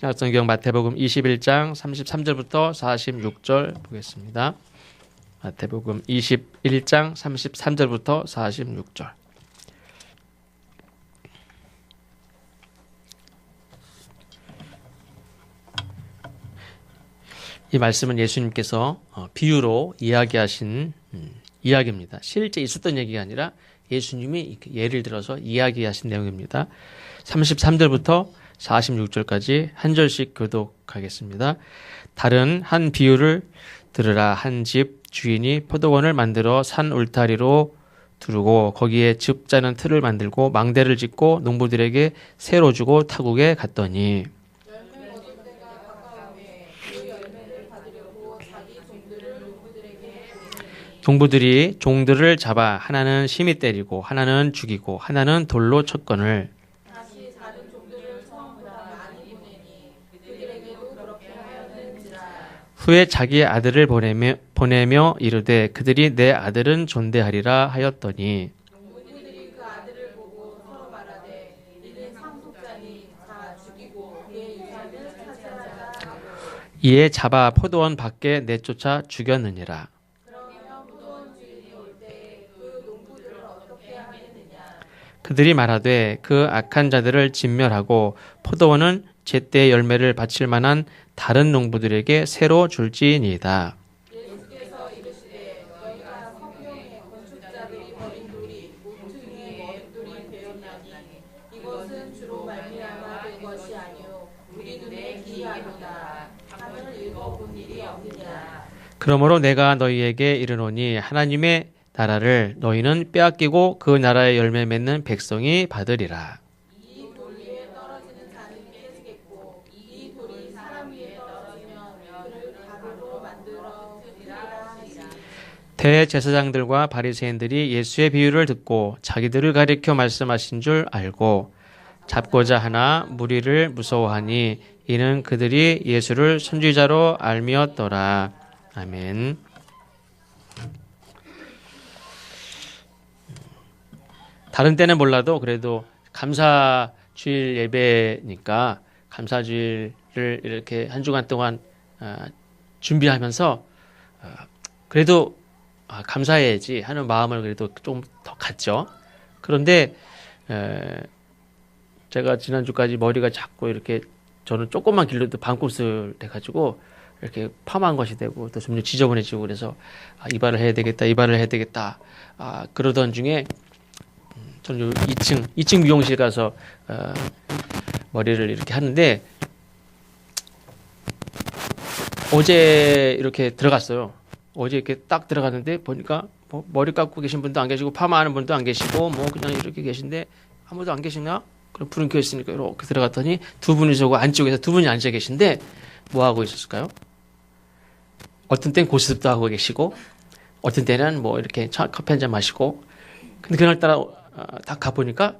신약성경 마태복음 21장 33절부터 46절 보겠습니다. 마태복음 21장 33절부터 46절. 이 말씀은 예수님께서 비유로 이야기하신 이야기입니다. 실제 있었던 얘기가 아니라 예수님이 예를 들어서 이야기하신 내용입니다. 33절부터 46절까지 한 절씩 교독하겠습니다. 다른 한 비유를 들으라. 한 집 주인이 포도원을 만들어 산 울타리로 두르고 거기에 즙 짜는 틀을 만들고 망대를 짓고 농부들에게 새로 주고 타국에 갔더니 농부들이 종들을 잡아 하나는 심히 때리고 하나는 죽이고 하나는 돌로 쳤거늘 다시 다른 종들을 처음보다 많이 보내니 그들에게도 그렇게 하였는지라. 후에 자기의 아들을 보내며 이르되 그들이 내 아들은 존대하리라 하였더니 농부들이 그 아들을 보고 서로 말하되 이는 상속자니 자 죽이고 그의 유산을 차지하자 하고 이에 잡아 포도원 밖에 내쫓아 죽였느니라. 그러면 포도원 주인이 올 때 그 농부들을 어떻게 하겠느냐. 그들이 말하되 그 악한 자들을 진멸하고 포도원은 제때 열매를 바칠 만한 다른 농부들에게 새로 줄지니이다. 예수께서 이르시되 너희가 성경에 건축자들이 버린 돌이 모퉁이의 머릿돌이 되었나니 이것은 주로 말미암아 된 것이 아니요 우리 눈에 기이하도다. 하늘 읽어본 일이 없느냐. 그러므로 내가 너희에게 이르노니 하나님의 나라를 너희는 빼앗기고 그 나라의 열매 맺는 백성이 받으리라. 이 돌 위에 떨어지는 자는 깨지겠고 이 돌이 사람 위에 떨어지면 그를 가루로 만들어 흩으리라 하시니라. 대제사장들과 바리새인들이 예수의 비유를 듣고 자기들을 가리켜 말씀하신 줄 알고 잡고자 하나 무리를 무서워하니 이는 그들이 예수를 선지자로 알미었더라. 아멘. 다른 때는 몰라도 그래도 감사주일 예배니까 감사주일을 이렇게 한 주간 동안 준비하면서 그래도 감사해야지 하는 마음을 그래도 좀 더 갖죠. 그런데 제가 지난주까지 머리가 자꾸 이렇게 저는 조금만 길러도 반곱슬 돼가지고 이렇게 파마한 것이 되고 또 점점 지저분해지고 그래서 이발을 해야 되겠다 그러던 중에 저는 2층 미용실 가서 머리를 이렇게 하는데 어제 이렇게 들어갔어요. 어제 이렇게 딱 들어갔는데 보니까 뭐 머리 깎고 계신 분도 안 계시고 파마하는 분도 안 계시고 뭐 그냥 이렇게 계신데 아무도 안 계시나? 그럼 불은 켜 있으니까 이렇게 들어갔더니 두 분이서 안쪽에서 두 분이 앉아 계신데 뭐 하고 있었을까요? 어떤 땐 고스톱도 하고 계시고 어떤 때는 뭐 이렇게 커피 한잔 마시고 근데 그날따라 딱 가보니까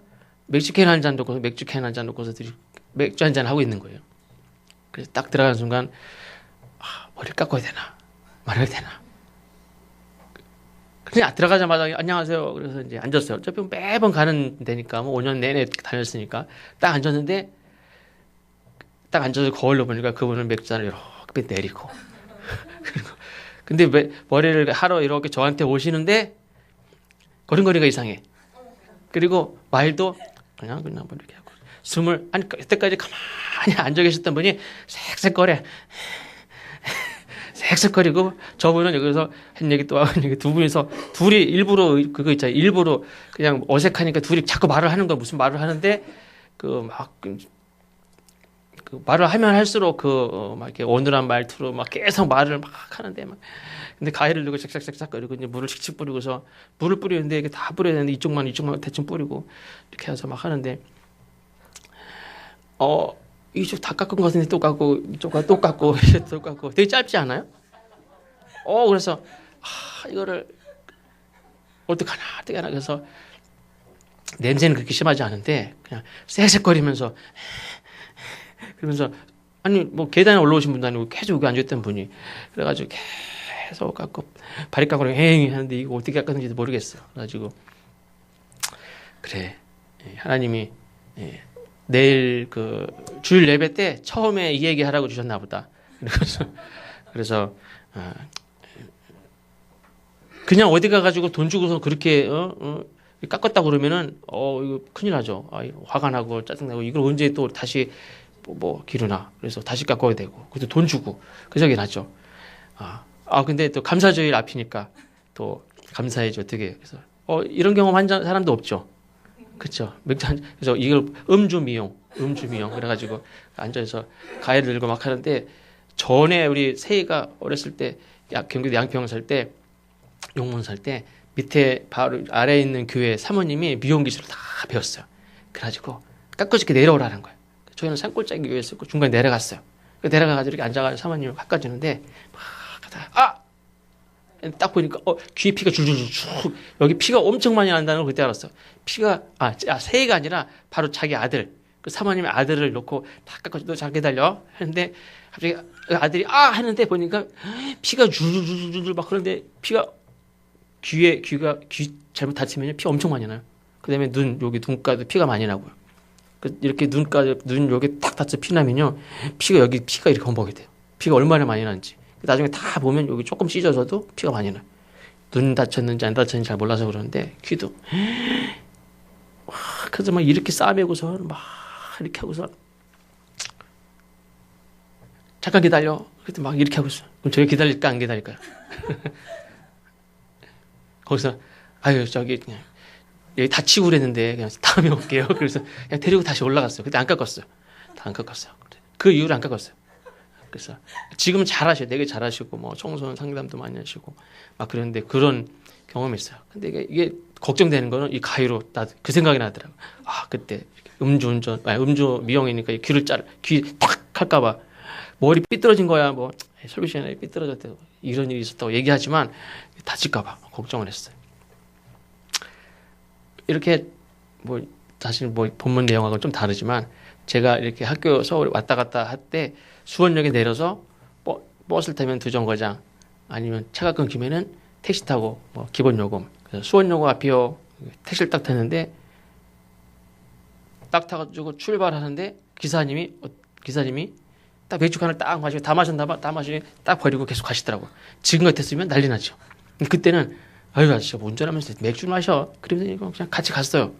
맥주캔 한 잔 놓고서 맥주 한 잔 하고 있는 거예요. 그래서 딱 들어가는 순간 머리를 깎아야 되나 말아야 되나 그냥 들어가자마자 안녕하세요. 그래서 이제 앉았어요. 어차피 매번 가는 데니까 뭐 5년 내내 다녔으니까 딱 앉았는데 딱 앉아서 거울로 보니까 그분은 맥주잔을 이렇게 내리고 근데 왜 머리를 하러 이렇게 저한테 오시는데 걸음걸이가 이상해. 그리고 말도 그냥 뭐 이렇게 하고 숨을 아니 그때까지 가만히 앉아 계셨던 분이 색색거려 색색거리고 저분은 여기서 한 얘기 또 하고 얘기 두 분이서 둘이 일부러 그거 있잖아요. 일부러 그냥 어색하니까 둘이 자꾸 말을 하는 거 무슨 말을 하는데 그 말을 하면 할수록 막 이렇게 어눌한 말투로 막 계속 말을 막 하는데 막 근데 가위를 들고 싹싹싹싹 거리고 이제 물을 칙칙 뿌리고서 물을 뿌리는데 이게 다 뿌려야 되는데 이쪽만 대충 뿌리고 이렇게 해서 막 하는데 이쪽 다 깎은 것 같은데 또 깎고 이쪽 또 깎고 또 깎고 되게 짧지 않아요? 그래서 이거를 어떡하나 그래서 냄새는 그렇게 심하지 않은데 그냥 쎄쎄거리면서 그러면서 아니 뭐 계단에 올라오신 분도 아니고 계속 여기 앉아있던 분이 그래가지고 계속 깎고 바리깡으로 행 하는데 이거 어떻게 깎았는지도 모르겠어요. 그래가지고 그래 하나님이 내일 그 주일 예배 때 처음에 이 얘기 하라고 주셨나 보다. 그래서 그냥 어디 가가지고 돈 주고서 그렇게 깎았다 그러면은 이거 큰일 나죠. 화가 나고 짜증나고 이걸 언제 또 다시 뭐 기르나. 그래서 다시 깎아야 되고 그것도 돈 주고 그 적이 났죠. 근데 또 감사주일 앞이니까 또 감사해죠. 어떻게 그래서 이런 경험 한 사람도 없죠. 그렇죠. 맥주 그래서 이걸 음주미용 그래가지고 앉아서 가해를 들고 막 하는데 전에 우리 세희가 어렸을 때 경기도 양평 살 때 용문 살 때 밑에 바로 아래에 있는 교회 사모님이 미용 기술을 다 배웠어요. 그래가지고 깎아줄게 내려오라는 거예요. 저희는 산골짜기 교회였고 중간에 내려갔어요. 내려가가지고 이렇게 앉아가지고 사모님을 깎아주는데 막 하다가 딱 보니까 귀에 피가 줄줄줄 쭉 여기 피가 엄청 많이 난다는 걸 그때 알았어. 피가 세희가 아니라 바로 자기 아들 그 사모님의 아들을 놓고 다 깎아줘. 너 잘 기다려 했는데 갑자기 아들이 하는데 보니까 피가 줄줄줄줄 막 그런데 피가 귀 잘못 다치면 피 엄청 많이 나요. 그다음에 여기 눈가도 피가 많이 나고요. 이렇게 눈 여기 딱 다쳐 피 나면요 피가 이렇게 범벅이 돼요. 피가 얼마나 많이 나는지 나중에 다 보면 여기 조금 찢어져도 피가 많이 나요. 눈 다쳤는지 안 다쳤는지 잘 몰라서 그러는데 귀도 그래서 막 이렇게 싸매고서 막 이렇게 하고서 잠깐 기다려. 그때 막 이렇게 하고 있어. 그럼 저기 기다릴까 안 기다릴까요? 거기서 저기 그냥 여기 다치고 그랬는데 그냥 다음에 올게요. 그래서 그냥 데리고 다시 올라갔어요. 그때 안 깎았어요. 다 안 깎았어요. 그 이후로 안 깎았어요. 그래서 지금은 잘하셔요. 되게 잘하시고 뭐 청소년 상담도 많이 하시고 막 그런데 그런 경험이 있어요. 근데 이게 걱정되는 거는 이 가위로 그 생각이 나더라고. 그때 음주 미용이니까 귀 탁 할까봐 머리 삐뚤어진 거야. 뭐 설비 시간에 삐뚤어졌대. 이런 일이 있었다고 얘기하지만 다칠까봐 걱정을 했어요. 이렇게 사실 본문 내용하고는 좀 다르지만 제가 이렇게 학교 서울 왔다 갔다 할 때 수원역에 내려서 버스를 타면 2정거장 아니면 차가 끊기면은 택시 타고 기본 요금. 그래서 수원역 앞이요. 택시를 딱 탔는데 딱 타가지고 출발하는데 기사님이 딱 맥주 캔을 딱 마시고 다 마시고 딱 버리고 계속 가시더라고. 지금 같았으면 난리 났죠. 그때는 아저씨 운전하면서 맥주 마셔. 그러면 그냥 같이 갔어요.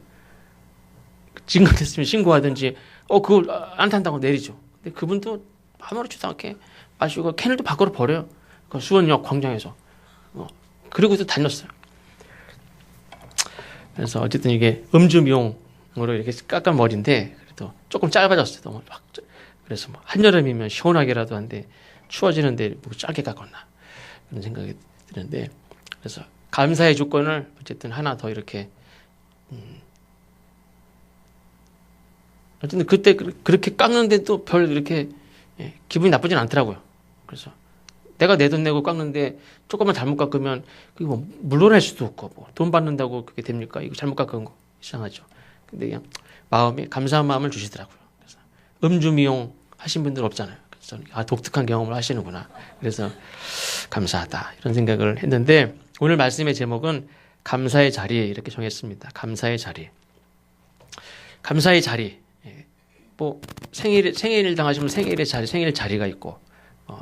지금 같았으면 신고하든지 그걸 안 탄다고 내리죠. 근데 그분도 아무렇지도 않게 마시고 캔을 또 밖으로 버려요. 그 수원역 광장에서. 그리고 또 다녔어요. 그래서 어쨌든 이게 음주 미용으로 이렇게 깎은 머리인데 그래도 조금 짧아졌어요. 너무 그래서 한여름이면 시원하게라도 한데 추워지는데 짧게 깎았나 그런 생각이 드는데 그래서 감사의 조건을 어쨌든 하나 더 이렇게 어쨌든 그때 그렇게 깎는데도 별 이렇게 기분이 나쁘진 않더라고요. 그래서 내가 내 돈 내고 깎는데 조금만 잘못 깎으면 그게 물러날 수도 없고 돈 받는다고 그게 됩니까? 이거 잘못 깎은 거 이상하죠. 근데 그냥 감사한 마음을 주시더라고요. 그래서 음주 미용 하신 분들 없잖아요. 그래서 독특한 경험을 하시는구나. 그래서 감사하다 이런 생각을 했는데 오늘 말씀의 제목은 감사의 자리 이렇게 정했습니다. 감사의 자리. 감사의 자리. 생일 당하시면 생일 자리가 있고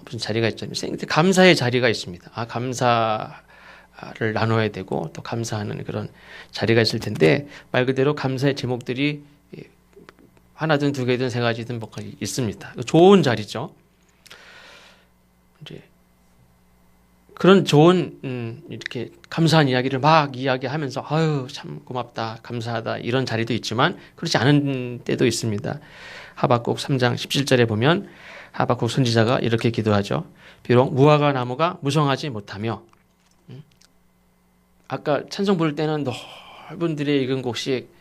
무슨 자리가 있잖아요. 감사의 자리가 있습니다. 감사를 나눠야 되고 또 감사하는 그런 자리가 있을 텐데 말 그대로 감사의 제목들이 하나든 2개든 3가지든 뭐 있습니다. 좋은 자리죠. 이제 그런 좋은 이렇게 감사한 이야기를 막 이야기하면서 참 고맙다 감사하다 이런 자리도 있지만 그렇지 않은 때도 있습니다. 하박국 3장 17절에 보면 하박국 선지자가 이렇게 기도하죠. 비록 무화과 나무가 무성하지 못하며 아까 찬송 부를 때는 넓은 들에 익은 곡식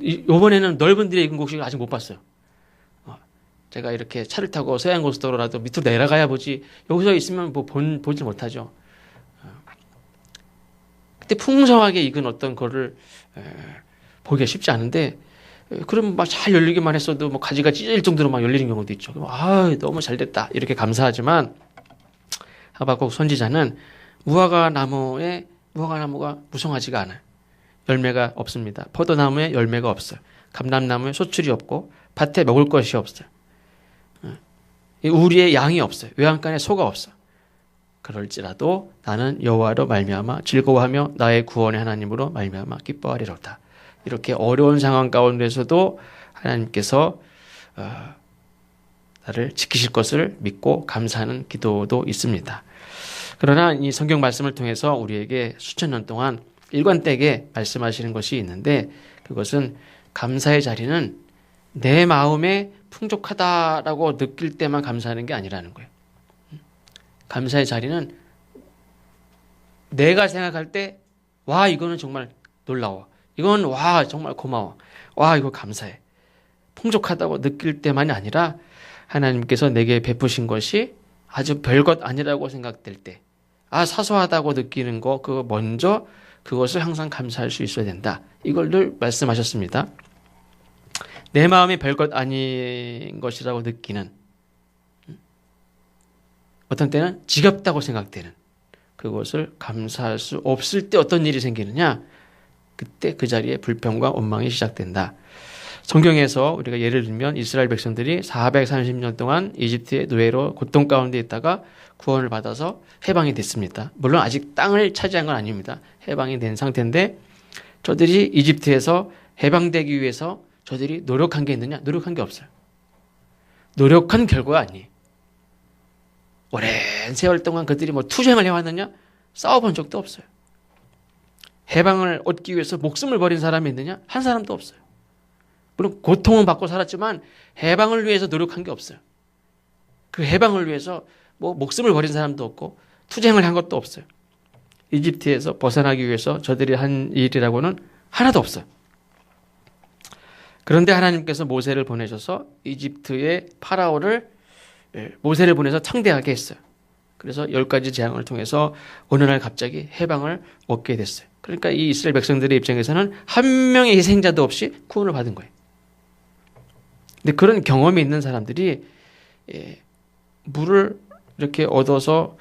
이번에는 넓은 들에 익은 곡식을 아직 못 봤어요. 제가 이렇게 차를 타고 서해안고속도로라도 밑으로 내려가야 보지 여기서 있으면 보지 못하죠. 그때 풍성하게 익은 어떤 거를 보기가 쉽지 않은데 그럼 막 잘 열리기만 했어도 가지가 찢어질 정도로 막 열리는 경우도 있죠. 너무 잘 됐다 이렇게 감사하지만 하박국 선지자는 무화과 나무가 무성하지가 않아요. 열매가 없습니다. 포도나무에 열매가 없어요. 감람나무에 소출이 없고 밭에 먹을 것이 없어요. 우리의 양이 없어요. 외양간에 소가 없어. 그럴지라도 나는 여호와로 말미암아 즐거워하며 나의 구원의 하나님으로 말미암아 기뻐하리로다. 이렇게 어려운 상황 가운데서도 하나님께서 나를 지키실 것을 믿고 감사하는 기도도 있습니다. 그러나 이 성경 말씀을 통해서 우리에게 수천 년 동안 일관되게 말씀하시는 것이 있는데, 그것은 감사의 자리는 내 마음에 풍족하다라고 느낄 때만 감사하는 게 아니라는 거예요. 감사의 자리는 내가 생각할 때, 와, 이거는 정말 놀라워. 이건, 와, 정말 고마워. 와, 이거 감사해. 풍족하다고 느낄 때만이 아니라 하나님께서 내게 베푸신 것이 아주 별것 아니라고 생각될 때, 사소하다고 느끼는 거, 그거 먼저 그것을 항상 감사할 수 있어야 된다. 이걸 늘 말씀하셨습니다. 내 마음이 별것 아닌 것이라고 느끼는, 어떤 때는 지겹다고 생각되는 그것을 감사할 수 없을 때 어떤 일이 생기느냐? 그때 그 자리에 불평과 원망이 시작된다. 성경에서 우리가 예를 들면 이스라엘 백성들이 430년 동안 이집트의 노예로 고통 가운데 있다가 구원을 받아서 해방이 됐습니다. 물론 아직 땅을 차지한 건 아닙니다. 해방이 된 상태인데, 저들이 이집트에서 해방되기 위해서 저들이 노력한 게 있느냐? 노력한 게 없어요. 노력한 결과가 아니에요. 오랜 세월 동안 그들이 투쟁을 해왔느냐? 싸워본 적도 없어요. 해방을 얻기 위해서 목숨을 버린 사람이 있느냐? 한 사람도 없어요. 물론 고통은 받고 살았지만 해방을 위해서 노력한 게 없어요. 그 해방을 위해서 목숨을 버린 사람도 없고 투쟁을 한 것도 없어요. 이집트에서 벗어나기 위해서 저들이 한 일이라고는 하나도 없어요. 그런데 하나님께서 모세를 보내셔서 이집트의 파라오를, 모세를 보내서 창대하게 했어요. 그래서 10가지 재앙을 통해서 어느 날 갑자기 해방을 얻게 됐어요. 그러니까 이 이스라엘 백성들의 입장에서는 한 명의 희생자도 없이 구원을 받은 거예요. 근데 그런 경험이 있는 사람들이 물을 이렇게 얻어서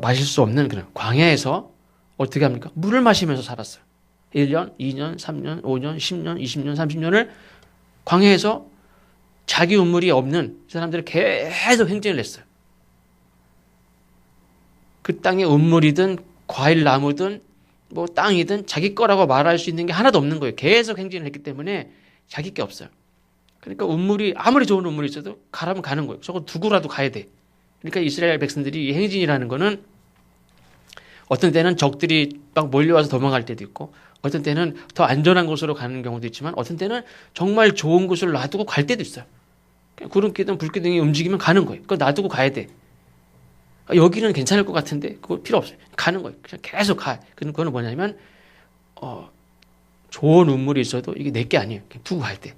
마실 수 없는 그런 광야에서 어떻게 합니까? 물을 마시면서 살았어요. 1년, 2년, 3년, 5년, 10년, 20년, 30년을 광야에서 자기 우물이 없는 사람들을 계속 행진을 했어요. 그 땅에 우물이든 과일 나무든 땅이든 자기 거라고 말할 수 있는 게 하나도 없는 거예요. 계속 행진을 했기 때문에 자기 게 없어요. 그러니까 우물이 아무리 좋은 우물이 있어도 가라면 가는 거예요. 저거 두고라도 가야 돼. 그러니까 이스라엘 백성들이 이 행진이라는 거는 어떤 때는 적들이 막 몰려와서 도망갈 때도 있고, 어떤 때는 더 안전한 곳으로 가는 경우도 있지만, 어떤 때는 정말 좋은 곳을 놔두고 갈 때도 있어요. 구름기둥, 불기둥이 움직이면 가는 거예요. 그거 놔두고 가야 돼. 여기는 괜찮을 것 같은데 그거 필요 없어요. 가는 거예요. 그냥 계속 가. 그거는 뭐냐면 좋은 우물이 있어도 이게 내 게 아니에요. 그냥 두고 갈 때.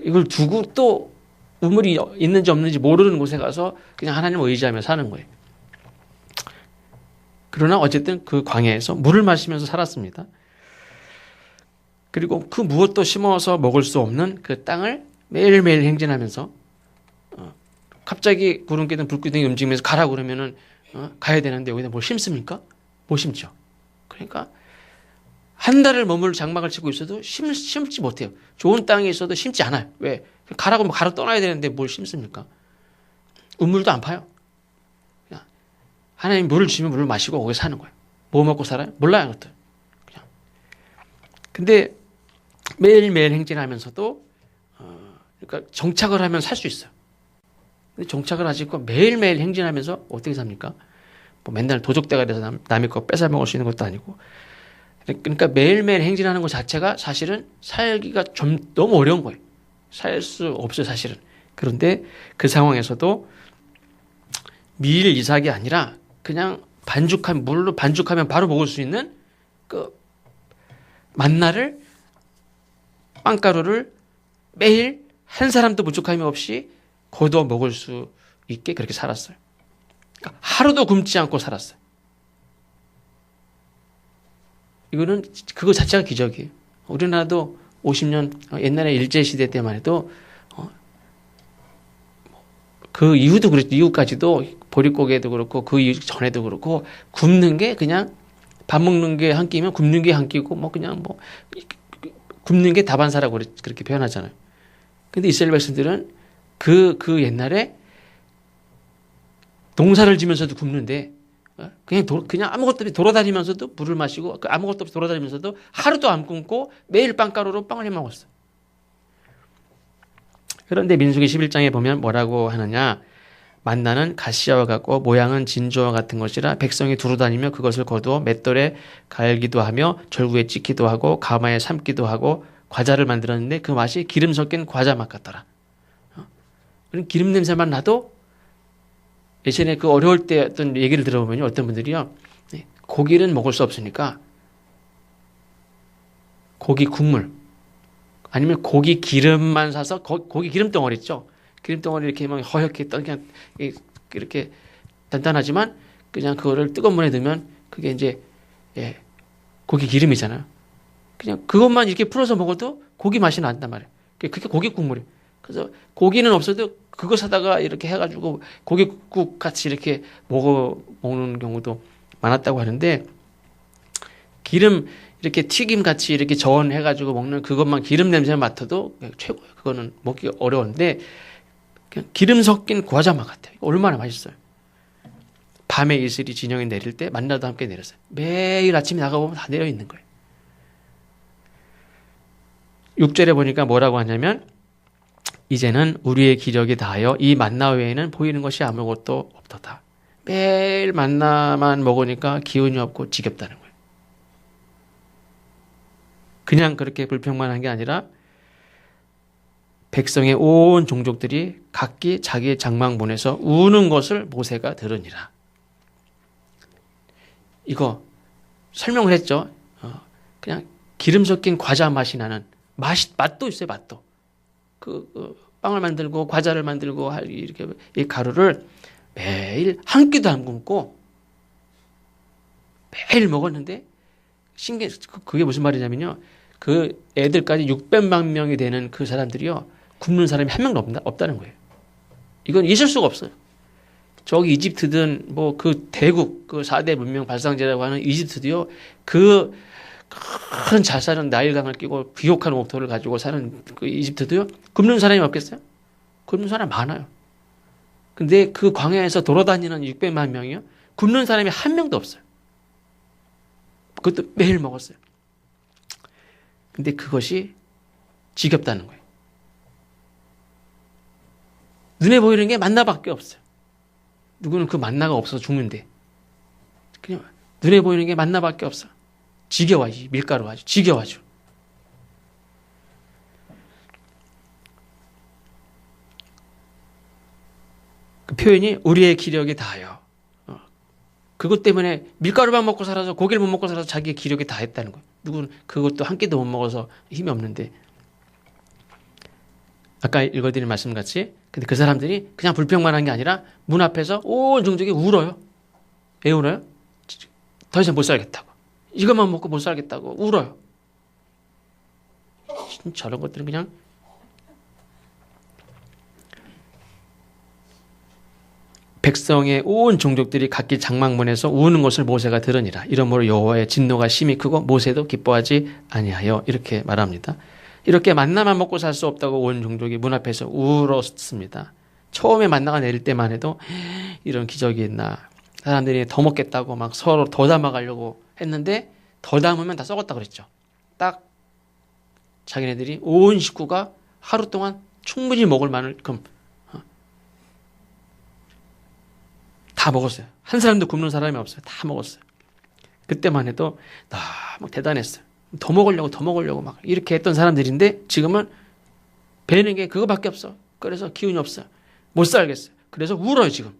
이걸 두고 또 우물이 있는지 없는지 모르는 곳에 가서 그냥 하나님을 의지하며 사는 거예요. 그러나 어쨌든 그 광야에서 물을 마시면서 살았습니다. 그리고 그 무엇도 심어서 먹을 수 없는 그 땅을 매일매일 행진하면서 갑자기 구름기둥 불기둥이 움직이면서 가라고 그러면은 가야 되는데 여기다 뭘 심습니까? 못 심죠. 그러니까 한 달을 머물 장막을 치고 있어도 심지 못해요. 좋은 땅에 있어도 심지 않아요. 왜? 가라고 가로 떠나야 되는데 뭘 심습니까? 우물도 안 파요. 그냥 하나님 물을 주면 물을 마시고 거기 사는 거예요. 뭐 먹고 살아요? 몰라요, 그것도. 그냥. 근데 매일매일 행진하면서도 그러니까 정착을 하면 살 수 있어요. 근데 정착을 하지 않고 매일매일 행진하면서 어떻게 삽니까? 맨날 도적대가 돼서 남의 거 뺏어 먹을 수 있는 것도 아니고. 그러니까 매일매일 행진하는 것 자체가 사실은 살기가 좀 너무 어려운 거예요. 살 수 없어요, 사실은. 그런데 그 상황에서도 미일 이삭이 아니라 그냥 물로 반죽하면 바로 먹을 수 있는 그 만나를, 빵가루를 매일 한 사람도 부족함이 없이 거두어 먹을 수 있게 그렇게 살았어요. 그러니까 하루도 굶지 않고 살았어요. 이거는 그거 자체가 기적이에요. 우리나라도 50년 옛날에 일제시대 때만 해도 그 이후도 그렇죠. 이후까지도 보릿고개도 그렇고 그 이후 전에도 그렇고 굶는 게 그냥 밥 먹는 게 한 끼면 굶는 게 한 끼고 그냥 굶는 게 다반사라고 그렇게 표현하잖아요. 근데 이스라엘 백성들은 그 옛날에 농사를 지면서도 굶는데 그냥 아무것도 없이 돌아다니면서도 물을 마시고 아무것도 없이 돌아다니면서도 하루도 안 굶고 매일 빵가루로 빵을 해 먹었어. 그런데 민수기 11장에 보면 뭐라고 하느냐? 만나는 가시와 같고 모양은 진주와 같은 것이라 백성이 두루 다니며 그것을 거두어 맷돌에 갈기도 하며 절구에 찍기도 하고 가마에 삶기도 하고 과자를 만들었는데 그 맛이 기름 섞인 과자 맛 같더라. 기름 냄새만 나도 예전에 그 어려울 때 어떤 얘기를 들어보면 어떤 분들이요, 고기는 먹을 수 없으니까 고기 국물 아니면 고기 기름만 사서 고기 기름 덩어리 있죠. 기름 덩어리 이렇게 막 허옇게 그냥 이렇게 단단하지만 그냥 그거를 뜨거운 물에 넣으면 그게 이제 고기 기름이잖아요. 그냥 그것만 이렇게 풀어서 먹어도 고기 맛이 난단 말이에요. 그게 고기 국물이에요. 그래서 고기는 없어도 그거 사다가 이렇게 해가지고 고깃국 같이 이렇게 먹는 경우도 많았다고 하는데 기름 이렇게 튀김 같이 이렇게 저온해가지고 먹는 그것만 기름 냄새 맡아도 최고예요. 그거는 먹기 어려운데 그냥 기름 섞인 과자 맛 같아요. 얼마나 맛있어요. 밤에 이슬이 진영이 내릴 때 만나도 함께 내렸어요. 매일 아침에 나가보면 다 내려 있는 거예요. 6절에 보니까 뭐라고 하냐면 이제는 우리의 기력이 다하여 이 만나 외에는 보이는 것이 아무것도 없도다. 매일 만나만 먹으니까 기운이 없고 지겹다는 거예요. 그냥 그렇게 불평만 한 게 아니라 백성의 온 종족들이 각기 자기의 장막문에서 우는 것을 모세가 들으니라. 이거 설명을 했죠. 그냥 기름 섞인 과자 맛이 나는 맛도 있어요. 맛도. 빵을 만들고 과자를 만들고 이렇게 이 가루를 매일 한 끼도 안 굶고 매일 먹었는데 신기해. 그게 무슨 말이냐면요. 그 애들까지 600만 명이 되는 그 사람들이요. 굶는 사람이 한 명도 없다는 거예요. 이건 있을 수가 없어요. 저기 이집트든 뭐 그 대국 그 4대 문명 발상제라고 하는 이집트도요. 그 큰 잘 사는 나일강을 끼고 비옥한 옥토를 가지고 사는 그 이집트도요. 굶는 사람이 없겠어요? 굶는 사람 많아요. 근데 그 광야에서 돌아다니는 600만 명이요. 굶는 사람이 한 명도 없어요. 그것도 매일 먹었어요. 근데 그것이 지겹다는 거예요. 눈에 보이는 게 만나밖에 없어요. 누구는 그 만나가 없어서 죽는데 그냥 눈에 보이는 게 만나밖에 없어. 지겨워. 밀가루 아주 지겨워. 아주. 그 표현이 우리의 기력이 다하여. 그것 때문에 밀가루만 먹고 살아서 고기를 못 먹고 살아서 자기의 기력이 다했다는 거예요. 누구는 그것도 한 끼도 못 먹어서 힘이 없는데 아까 읽어드린 말씀같이 근데 그 사람들이 그냥 불평만 한 게 아니라 문 앞에서 온 종족이 울어요. 왜 울어요? 더 이상 못 살겠다고. 이것만 먹고 못 살겠다고 울어요. 저런 것들은 그냥 백성의 온 종족들이 각기 장막문에서 우는 것을 모세가 들으니라. 이러므로 여호와의 진노가 심히 크고 모세도 기뻐하지 아니하여 이렇게 말합니다. 이렇게 만나만 먹고 살 수 없다고 온 종족이 문 앞에서 울었습니다. 처음에 만나가 내릴 때만 해도 이런 기적이 있나. 사람들이 더 먹겠다고 막 서로 더 담아가려고 했는데 더 담으면 다 썩었다 그랬죠. 딱 자기네들이 온 식구가 하루 동안 충분히 먹을 만큼 다 먹었어요. 한 사람도 굶는 사람이 없어요. 다 먹었어요. 그때만 해도 너무 대단했어요. 더 먹으려고 막 이렇게 했던 사람들인데 지금은 배는 게 그거밖에 없어. 그래서 기운이 없어요. 못 살겠어요. 그래서 울어요 지금.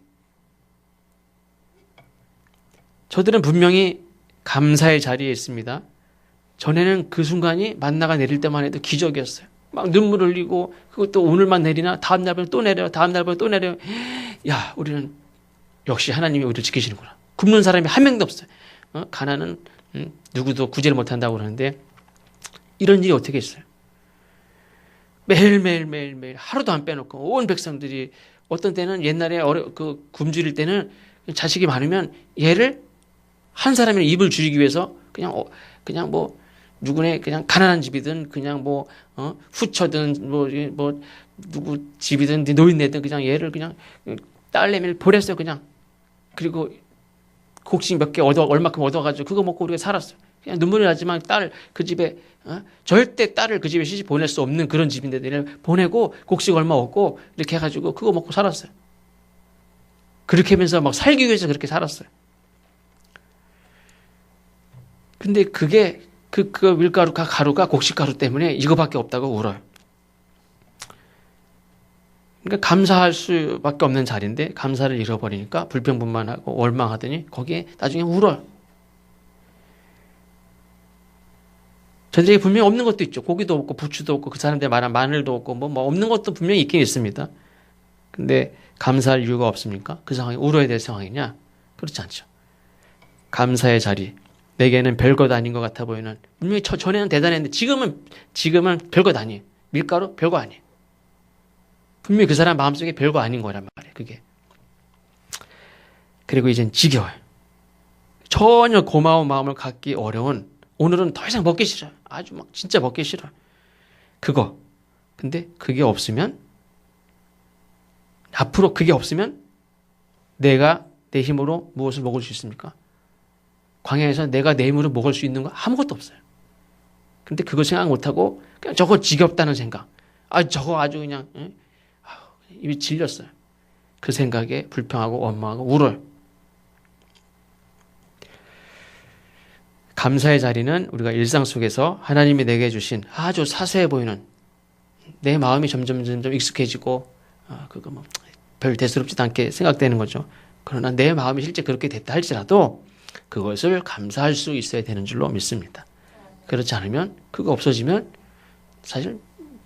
저들은 분명히 감사의 자리에 있습니다. 전에는 그 순간이 만나가 내릴 때만 해도 기적이었어요. 막 눈물 흘리고 그것도 오늘만 내리나 다음 날은 또 내려요. 다음 날은 또 내려요. 야 우리는 역시 하나님이 우리를 지키시는구나. 굶는 사람이 한 명도 없어요. 가난은 누구도 구제를 못한다고 그러는데 이런 일이 어떻게 있어요? 매일 하루도 안 빼놓고 온 백성들이 어떤 때는 옛날에 굶주릴 때는 자식이 많으면 얘를 한 사람의 입을 줄이기 위해서 그냥 뭐 누구네 그냥 가난한 집이든 그냥 뭐 후처든 뭐 누구 집이든 노인네든 그냥 얘를 그냥 딸내미를 보냈어요 그냥. 그리고 곡식 몇 개 얼마큼 얻어가지고 그거 먹고 우리가 살았어요. 그냥 눈물이 나지만 딸 그 집에 절대 딸을 그 집에 시집 보낼 수 없는 그런 집인데 얘를 보내고 곡식 얼마 얻고 이렇게 해가지고 그거 먹고 살았어요. 그렇게 하면서 막 살기 위해서 그렇게 살았어요. 근데 그게 그 밀가루가 가루가 곡식가루 때문에 이거밖에 없다고 울어요. 그러니까 감사할 수밖에 없는 자리인데 감사를 잃어버리니까 불평불만하고 원망하더니 거기에 나중에 울어요. 저들에게 분명히 없는 것도 있죠. 고기도 없고 부추도 없고 그 사람들 말한 마늘도 없고 뭐 없는 것도 분명히 있긴 있습니다. 근데 감사할 이유가 없습니까? 그 상황이 울어야 될 상황이냐? 그렇지 않죠. 감사의 자리. 내게는 별것 아닌 것 같아 보이는 분명히 전에는 대단했는데 지금은 별것 아니에요. 밀가루 별거 아니에요. 분명히 그 사람 마음속에 별거 아닌 거란 말이에요. 그게. 그리고 이젠 지겨워요. 전혀 고마운 마음을 갖기 어려운 오늘은 더 이상 먹기 싫어요. 아주 막 진짜 먹기 싫어요. 그거. 근데 그게 없으면 앞으로 그게 없으면 내가 내 힘으로 무엇을 먹을 수 있습니까? 광야에서 내가 내 힘으로 먹을 수 있는 거 아무것도 없어요. 근데 그거 생각 못하고 그냥 저거 지겹다는 생각. 저거 아주 그냥 입이 질렸어요. 그 생각에 불평하고 원망하고 울어요. 감사의 자리는 우리가 일상 속에서 하나님이 내게 주신 아주 사소해 보이는 내 마음이 점점 익숙해지고 그거 뭐 별 대수롭지도 않게 생각되는 거죠. 그러나 내 마음이 실제 그렇게 됐다 할지라도 그것을 감사할 수 있어야 되는 줄로 믿습니다. 그렇지 않으면 그거 없어지면 사실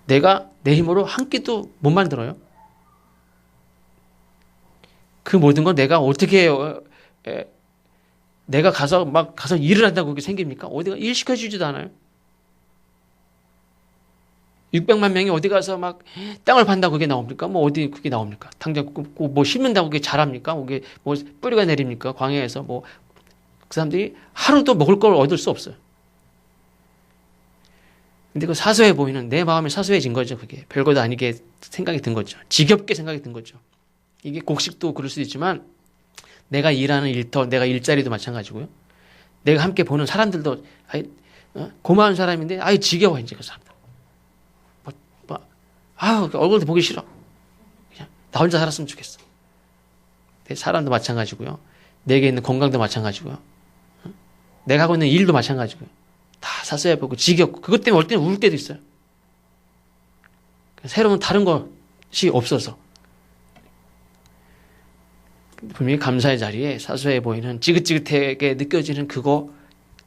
내가 내 힘으로 한 끼도 못 만들어요. 그 모든 건 내가 어떻게 내가 가서 일을 한다고 그게 생깁니까? 어디가 일 시켜주지도 않아요. 600만 명이 어디 가서 막 땅을 판다고 그게 나옵니까? 뭐 어디 그게 나옵니까? 당장 뭐 심는다고 그게 자랍니까? 그게 뭐 뿌리가 내립니까? 광야에서 뭐 그 사람들이 하루도 먹을 걸 얻을 수 없어요. 근데 그 사소해 보이는 내 마음이 사소해진 거죠. 그게 별것도 아니게 생각이 든 거죠. 지겹게 생각이 든 거죠. 이게 곡식도 그럴 수도 있지만 내가 일하는 일터, 내가 일자리도 마찬가지고요. 내가 함께 보는 사람들도 고마운 사람인데 지겨워 이제 그 사람들. 얼굴도 보기 싫어. 그냥 나 혼자 살았으면 좋겠어. 내 사람도 마찬가지고요. 내게 있는 건강도 마찬가지고요. 내가 하고 있는 일도 마찬가지고요. 다 사소해 보고 지겹고 그것 때문에 올 때는 울 때도 있어요. 새로운 다른 것이 없어서. 분명히 감사의 자리에 사소해 보이는 지긋지긋하게 느껴지는 그거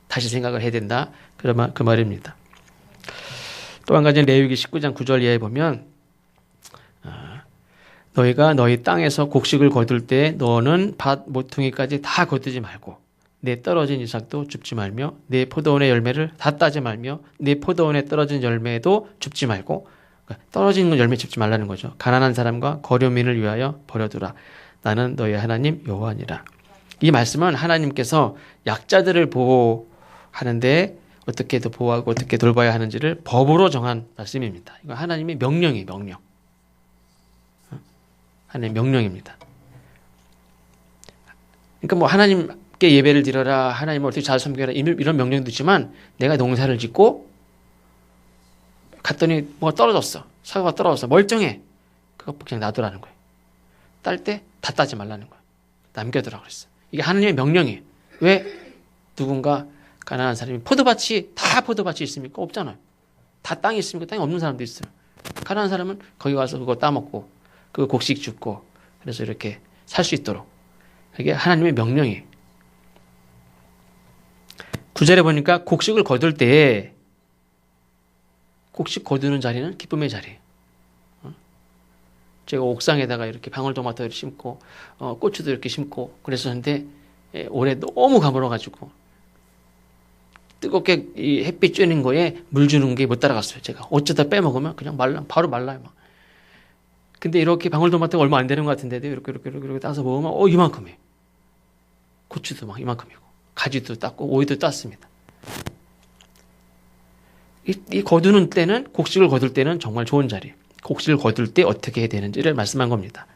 다시 생각을 해야 된다. 그 말입니다. 또 한 가지는 레위기 19장 9절 이하에 보면 너희가 너희 땅에서 곡식을 거둘 때 너는 밭 모퉁이까지 다 거두지 말고 내 떨어진 이삭도 줍지 말며 내 포도원의 열매를 다 따지 말며 내 포도원에 떨어진 열매도 줍지 말고 떨어진 열매 줍지 말라는 거죠. 가난한 사람과 거류민을 위하여 버려두라. 나는 너희 하나님 여호와니라. 이 말씀은 하나님께서 약자들을 보호하는데 어떻게 더 보호하고 어떻게 돌봐야 하는지를 법으로 정한 말씀입니다. 이거 하나님의 명령이에요. 명령. 하나님의 명령입니다. 그러니까 뭐 하나님께 예배를 드려라, 하나님을 어떻게 잘 섬겨라 이런 명령도 있지만 내가 농사를 짓고 갔더니 뭐가 떨어졌어. 사과가 떨어졌어. 멀쩡해. 그거 그냥 놔두라는 거예요. 딸 때 다 따지 말라는 거예요. 남겨두라고 그랬어요. 이게 하나님의 명령이에요. 왜? 누군가 가난한 사람이 다 포도밭이 있습니까? 없잖아요. 다 땅이 있습니까? 땅이 없는 사람도 있어요. 가난한 사람은 거기 와서 그거 따먹고 그 곡식 줍고 그래서 이렇게 살 수 있도록. 이게 하나님의 명령이에요. 9절에 보니까 곡식을 거둘 때 곡식 거두는 자리는 기쁨의 자리예요. 제가 옥상에다가 이렇게 방울토마토를 심고 고추도 이렇게 심고 그랬었는데 올해 너무 가물어가지고 뜨겁게 이 햇빛 쬐는 거에 물 주는 게 못 따라갔어요. 제가 어쩌다 빼먹으면 그냥 바로 말라요. 막. 근데 이렇게 방울토마토가 얼마 안 되는 것 같은데도 이렇게 따서 먹으면 이만큼이에요. 고추도 막 이만큼이고 가지도 땄고 오이도 땄습니다. 이 거두는 때는, 곡식을 거둘 때는 정말 좋은 자리. 곡식을 거둘 때 어떻게 해야 되는지를 말씀한 겁니다.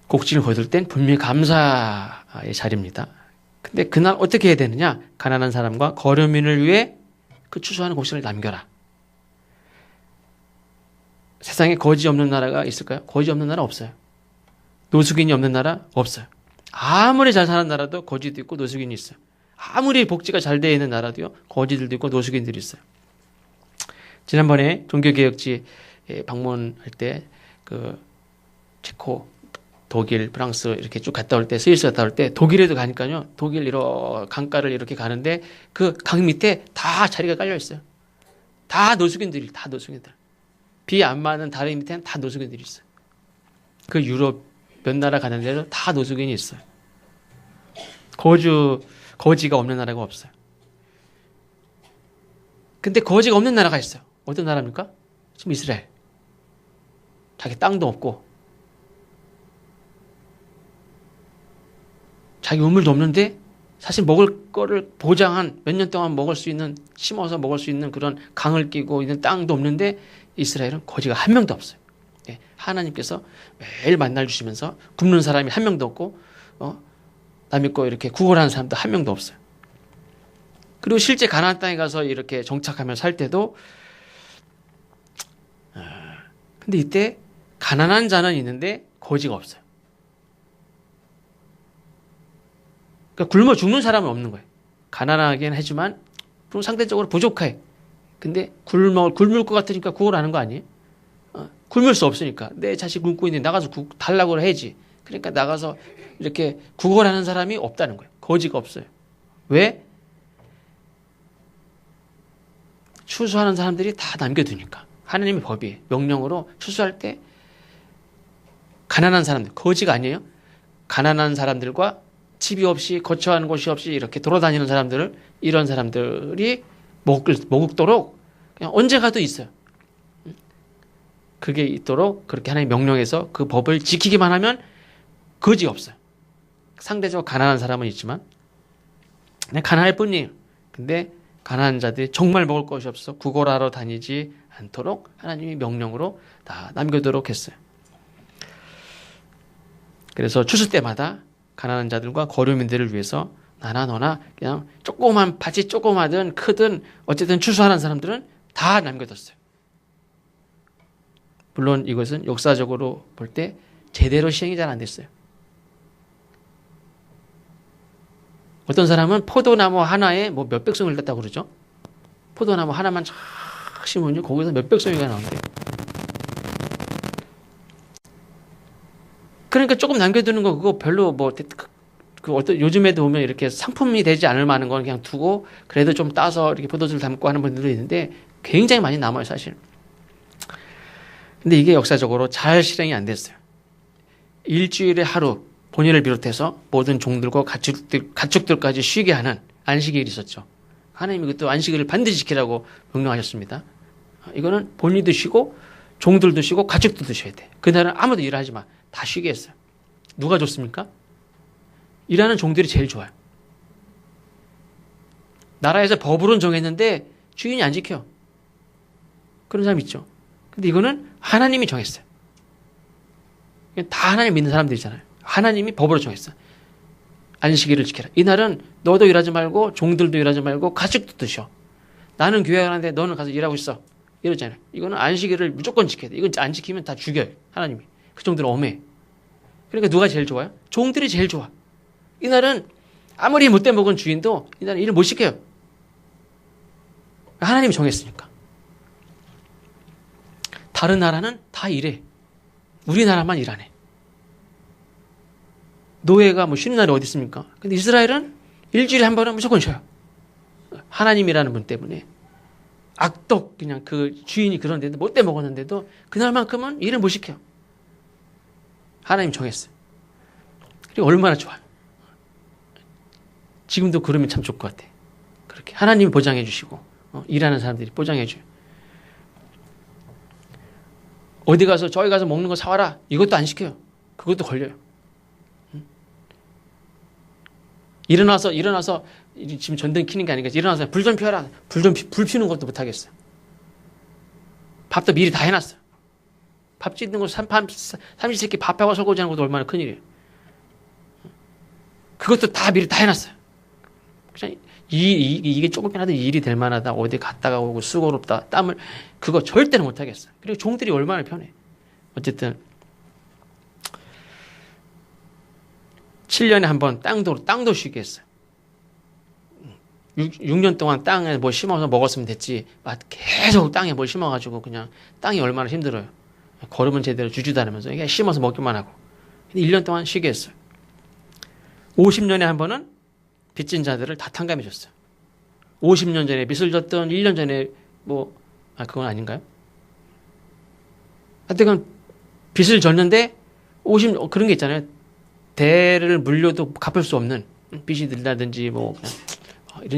곡식을 거둘 땐 분명히 감사의 자리입니다. 근데 그날 어떻게 해야 되느냐? 가난한 사람과 거류민을 위해 그 추수하는 곡식을 남겨라. 세상에 거지 없는 나라가 있을까요? 거지 없는 나라 없어요. 노숙인이 없는 나라 없어요. 아무리 잘 사는 나라도 거지도 있고 노숙인이 있어요. 아무리 복지가 잘 되어 있는 나라도요, 거지들도 있고 노숙인들이 있어요. 지난번에 종교개혁지 방문할 때, 체코, 독일, 프랑스 이렇게 쭉 갔다 올 때, 스위스 갔다 올 때, 독일에도 가니까요, 독일 강가를 이렇게 가는데, 그 강 밑에 다 자리가 깔려 있어요. 다 노숙인들. 비 안 맞는 다리 밑에는 다 노숙인들이 있어요. 그 유럽 몇 나라 가는 데도 다 노숙인이 있어요. 거지가 없는 나라가 없어요. 근데 거지가 없는 나라가 있어요. 어떤 나라입니까? 지금 이스라엘. 자기 땅도 없고, 자기 우물도 없는데, 사실 먹을 거를 보장한 몇 년 동안 먹을 수 있는, 심어서 먹을 수 있는 그런 강을 끼고 있는 땅도 없는데, 이스라엘은 거지가 한 명도 없어요. 하나님께서 매일 만날 주시면서 굶는 사람이 한 명도 없고, 남의 거 이렇게 구걸하는 사람도 한 명도 없어요. 그리고 실제 가나안 땅에 가서 이렇게 정착하며 살 때도, 근데 이때 가난한 자는 있는데 거지가 없어요. 그러니까 굶어 죽는 사람은 없는 거예요. 가난하긴 하지만 좀 상대적으로 부족해. 근데 굶을 것 같으니까 구걸하는 거 아니에요? 굶을 수 없으니까. 내 자식 굶고 있는데 나가서 달라고 해야지. 그러니까 나가서 이렇게 구걸하는 사람이 없다는 거예요. 거지가 없어요. 왜? 추수하는 사람들이 다 남겨두니까. 하나님의 법이에요. 명령으로 추수할 때 가난한 사람들, 거지가 아니에요. 가난한 사람들과 집이 없이 거처하는 곳이 없이 이렇게 돌아다니는 사람들을, 이런 사람들이 먹도록 그냥 언제 가도 있어요. 그게 있도록 그렇게 하나님 명령해서 그 법을 지키기만 하면 거지 없어요. 상대적으로 가난한 사람은 있지만 그냥 가난할 뿐이에요. 근데 가난한 자들이 정말 먹을 것이 없어서 구걸하러 다니지 않도록 하나님이 명령으로 다 남겨두도록 했어요. 그래서 추수 때마다 가난한 자들과 거류민들을 위해서 나나 너나 그냥 조그만 밭이 조그마든 크든 어쨌든 추수하는 사람들은 다 남겨뒀어요. 물론 이것은 역사적으로 볼 때 제대로 시행이 잘 안 됐어요. 어떤 사람은 포도나무 하나에 뭐 몇백 송이를 땄다고 그러죠. 포도나무 하나만 쫙 심으면 거기서 몇백 송이가 나온대요. 그러니까 조금 남겨두는 거 그거 별로 요즘에도 보면 이렇게 상품이 되지 않을 만한 건 그냥 두고 그래도 좀 따서 이렇게 포도주를 담고 하는 분들도 있는데 굉장히 많이 남아요, 사실. 근데 이게 역사적으로 잘 실행이 안 됐어요. 일주일에 하루 본인을 비롯해서 모든 종들과 가축들까지 쉬게 하는 안식일이 있었죠. 하나님이 그것도 안식일을 반드시 지키라고 명령하셨습니다. 이거는 본인도 쉬고 종들도 쉬고 가축들도 쉬어야 돼. 그날은 아무도 일하지 마. 다 쉬게 했어요. 누가 좋습니까? 일하는 종들이 제일 좋아요. 나라에서 법으로는 정했는데 주인이 안 지켜. 그런 사람 있죠. 근데 이거는 하나님이 정했어요. 다 하나님 믿는 사람들이잖아요. 하나님이 법으로 정했어요. 안식일을 지켜라. 이날은 너도 일하지 말고 종들도 일하지 말고 가축들도 쉬어. 나는 교회 가는데 너는 가서 일하고 있어. 이러잖아요. 이거는 안식일을 무조건 지켜야 돼. 이건 안 지키면 다 죽여요. 하나님이. 그 정도로 엄해. 그러니까 누가 제일 좋아요? 종들이 제일 좋아. 이날은 아무리 못돼 먹은 주인도 이날은 일을 못 시켜요. 하나님이 정했으니까. 다른 나라는 다 일해. 우리나라만 일 안 해. 노예가 뭐 쉬는 날이 어디 있습니까? 근데 이스라엘은 일주일에 한 번은 무조건 쉬어요. 하나님이라는 분 때문에. 악독 그냥 그 주인이 그런데도 못돼 먹었는데도 그날만큼은 일을 못 시켜요. 하나님 정했어요. 그리고 얼마나 좋아요. 지금도 그러면 참 좋을 것 같아. 그렇게 하나님이 보장해 주시고 일하는 사람들이 보장해 줘요. 어디 가서 저기 가서 먹는 거 사와라. 이것도 안 시켜요. 그것도 걸려요. 일어나서 지금 전등 켜는 게 아니니까 일어나서 불 좀 피워라. 불 피우는 것도 못 하겠어요. 밥도 미리 다 해놨어요. 밥 짓는 거 삼시세끼 밥하고 설거지하는 것도 얼마나 큰일이에요. 그것도 다 미리 다 해놨어요. 그냥 이게 조금이라도 일이 될 만하다. 어디 갔다가 오고 수고롭다. 땀을 그거 절대로 못 하겠어요. 그리고 종들이 얼마나 편해. 어쨌든 7년에 한 번 땅도 쉬게 했어요. 6년 동안 땅에 뭐 심어서 먹었으면 됐지. 계속 땅에 뭘 심어가지고 그냥 땅이 얼마나 힘들어요. 걸음은 제대로 주지도 않으면서 그냥 심어서 먹기만 하고. 1년 동안 쉬게 했어요. 50년에 한 번은 빚진 자들을 다 탕감해 줬어요. 50년 전에 빚을 졌던 1년 전에 그건 아닌가요? 하여튼 빚을 졌는데 그런 게 있잖아요. 대를 물려도 갚을 수 없는 빚이 들다든지 이런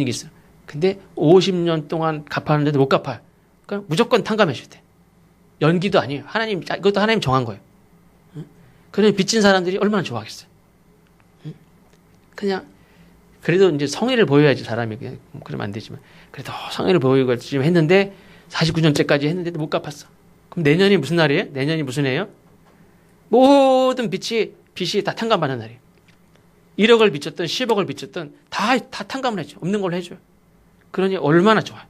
게 있어요. 근데 50년 동안 갚았는데도 못 갚아요. 그러니까 무조건 탕감해 줄 때. 연기도 아니에요. 이것도 하나님 정한 거예요. 그러니 빚진 사람들이 얼마나 좋아하겠어요. 그냥 그래도 이제 성의를 보여야지 사람이 그냥 그러면 안 되지만 그래도 성의를 보이고 지금 했는데 49년째까지 했는데도 못 갚았어. 그럼 내년이 무슨 날이에요? 내년이 무슨 해예요? 모든 빚이 다 탕감받는 날이에요. 1억을 빚졌든 10억을 빚졌든 다 탕감을 해줘. 없는 걸로 해줘요. 그러니 얼마나 좋아요.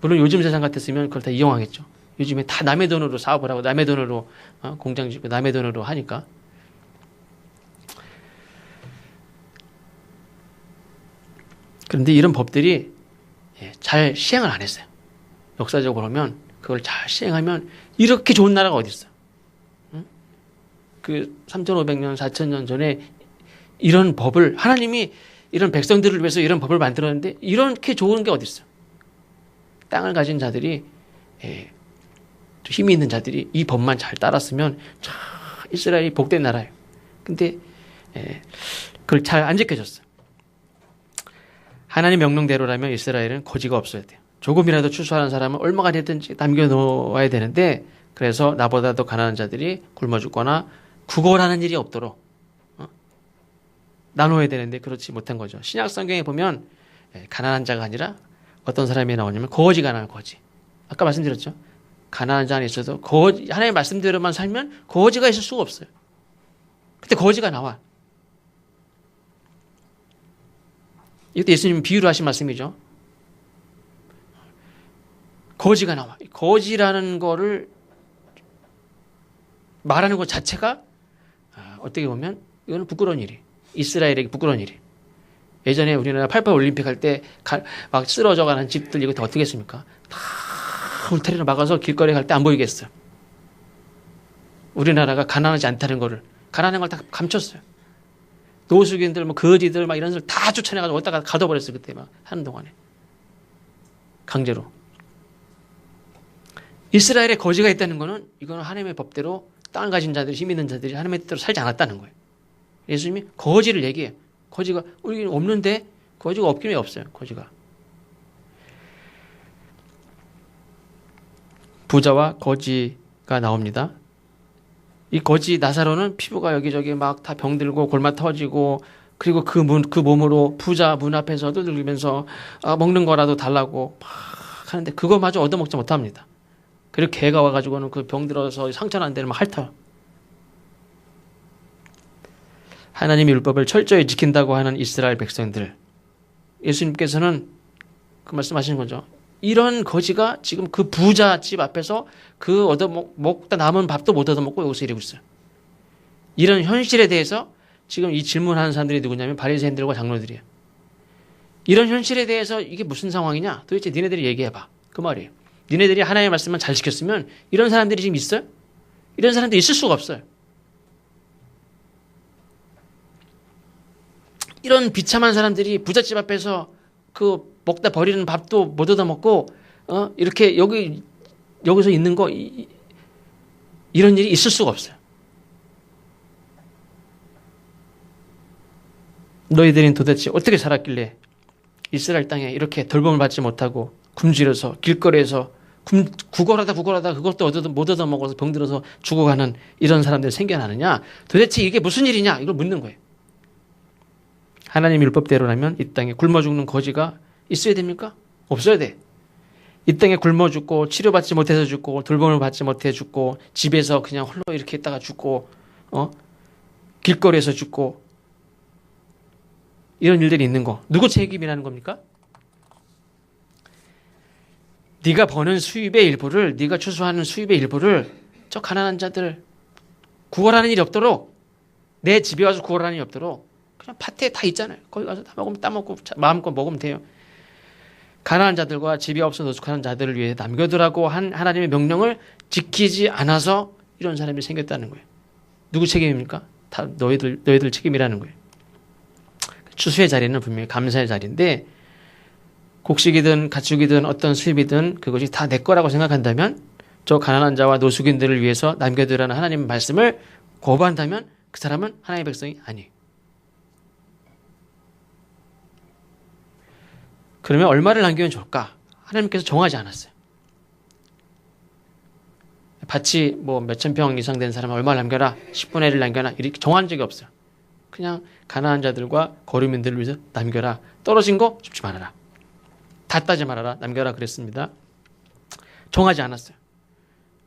물론 요즘 세상 같았으면 그걸 다 이용하겠죠. 요즘에 다 남의 돈으로 사업을 하고 남의 돈으로 공장 짓고 남의 돈으로 하니까. 그런데 이런 법들이 잘 시행을 안 했어요. 역사적으로 보면 그걸 잘 시행하면 이렇게 좋은 나라가 어디 있어요. 그 3,500년, 4,000년 전에 이런 법을 하나님이 이런 백성들을 위해서 이런 법을 만들었는데 이렇게 좋은 게 어디 있어요. 땅을 가진 자들이 힘이 있는 자들이 이 법만 잘 따랐으면 참 이스라엘이 복된 나라예요. 근데 그걸 잘 안 지켜줬어요. 하나님 명령대로라면 이스라엘은 고지가 없어야 돼요. 조금이라도 추수하는 사람은 얼마가 됐든지 남겨놓아야 되는데 그래서 나보다 더 가난한 자들이 굶어 죽거나 구걸하는 일이 없도록 나눠야 되는데 그렇지 못한 거죠. 신약 성경에 보면 가난한 자가 아니라 어떤 사람이 나오냐면 거지가 나와요. 거지. 아까 말씀드렸죠. 가난한 자 안에 있어도 하나님의 말씀대로만 살면 거지가 있을 수가 없어요. 근데 거지가 나와. 이것도 예수님 비유로 하신 말씀이죠. 거지가 나와. 거지라는 거를 말하는 것 자체가 어떻게 보면 이거는 부끄러운 일이. 이스라엘에게 부끄러운 일이. 예전에 우리나라 88 올림픽 할 때 막 쓰러져가는 집들 이거 다 어떻게 했습니까? 다 울타리로 막아서 길거리에 갈 때 안 보이게 했어요. 우리나라가 가난하지 않다는 거를 가난한 걸 다 감췄어요. 노숙인들 거지들 이런 사람들 다 쫓아내가지고 어디다가 가둬버렸어요. 그때 막 하는 동안에 강제로. 이스라엘에 거지가 있다는 거는 이거는 하나님의 법대로 땅을 가진 자들이 힘 있는 자들이 하나님의 뜻대로 살지 않았다는 거예요. 예수님이 거지를 얘기해요. 거지가 우리는 없는데 거지가 없긴 왜 없어요. 거지가. 부자와 거지가 나옵니다. 이 거지 나사로는 피부가 여기저기 막 다 병들고 골마 터지고 그리고 그 몸으로 부자 문 앞에서 두들기면서 먹는 거라도 달라고 막 하는데 그거마저 얻어먹지 못합니다. 그리고 개가 와가지고는 그 병들어서 상처 난 데를 막 핥아요. 하나님의 율법을 철저히 지킨다고 하는 이스라엘 백성들. 예수님께서는 그 말씀하시는 거죠. 이런 거지가 지금 그 부자 집 앞에서 그 먹다 남은 밥도 못 얻어먹고 여기서 이러고 있어요. 이런 현실에 대해서 지금 이 질문하는 사람들이 누구냐면 바리새인들과 장로들이에요. 이런 현실에 대해서 이게 무슨 상황이냐? 도대체 니네들이 얘기해봐. 그 말이에요. 니네들이 하나님의 말씀만 잘 지켰으면 이런 사람들이 지금 있어요? 이런 사람들이 있을 수가 없어요. 이런 비참한 사람들이 부잣집 앞에서 그 먹다 버리는 밥도 못 얻어먹고 이렇게 여기서 있는 거 이런 일이 있을 수가 없어요. 너희들은 도대체 어떻게 살았길래 이스라엘 땅에 이렇게 돌봄을 받지 못하고 굶주려서 길거리에서 구걸하다 그것도 못 얻어먹어서 병들어서 죽어가는 이런 사람들이 생겨나느냐? 도대체 이게 무슨 일이냐? 이걸 묻는 거예요. 하나님 율법대로라면 이 땅에 굶어 죽는 거지가 있어야 됩니까? 없어야 돼. 이 땅에 굶어 죽고 치료받지 못해서 죽고 돌봄을 받지 못해 죽고 집에서 그냥 홀로 이렇게 있다가 죽고 길거리에서 죽고 이런 일들이 있는 거 누구 책임이라는 겁니까? 네가 버는 수입의 일부를 네가 추수하는 수입의 일부를 저 가난한 자들 구걸하는 일이 없도록 내 집에 와서 구걸하는 일이 없도록 그냥 밭에 다 있잖아요. 거기 가서 다 먹으면 따먹고 마음껏 먹으면 돼요. 가난한 자들과 집이 없어 노숙하는 자들을 위해 남겨두라고 한 하나님의 명령을 지키지 않아서 이런 사람이 생겼다는 거예요. 누구 책임입니까? 다 너희들 책임이라는 거예요. 추수의 자리는 분명히 감사의 자리인데 곡식이든 가축이든 어떤 수입이든 그것이 다 내 거라고 생각한다면 저 가난한 자와 노숙인들을 위해서 남겨두라는 하나님의 말씀을 거부한다면 그 사람은 하나님의 백성이 아니에요. 그러면 얼마를 남기면 좋을까? 하나님께서 정하지 않았어요. 밭이 뭐 몇천 평 이상 된 사람은 얼마를 남겨라, 10분의 1을 남겨라 이렇게 정한 적이 없어요. 그냥 가난한 자들과 거류민들을 위해서 남겨라. 떨어진 거 줍지 말아라. 다 따지 말아라. 남겨라 그랬습니다. 정하지 않았어요.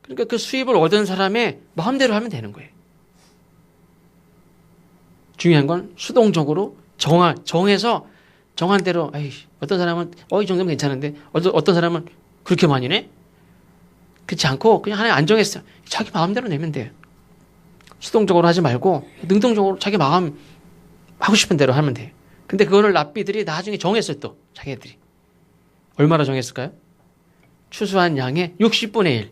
그러니까 그 수입을 얻은 사람의 마음대로 하면 되는 거예요. 중요한 건 수동적으로 정해서 정한 대로 어떤 사람은 이 정도면 괜찮은데 어떤 사람은 그렇게 많이 내? 그렇지 않고 그냥 하나님 안 정했어요. 자기 마음대로 내면 돼요. 수동적으로 하지 말고 능동적으로 자기 마음 하고 싶은 대로 하면 돼요. 근데 그거를 랍비들이 나중에 정했어요. 또 자기들이 얼마나 정했을까요? 추수한 양의 60분의 1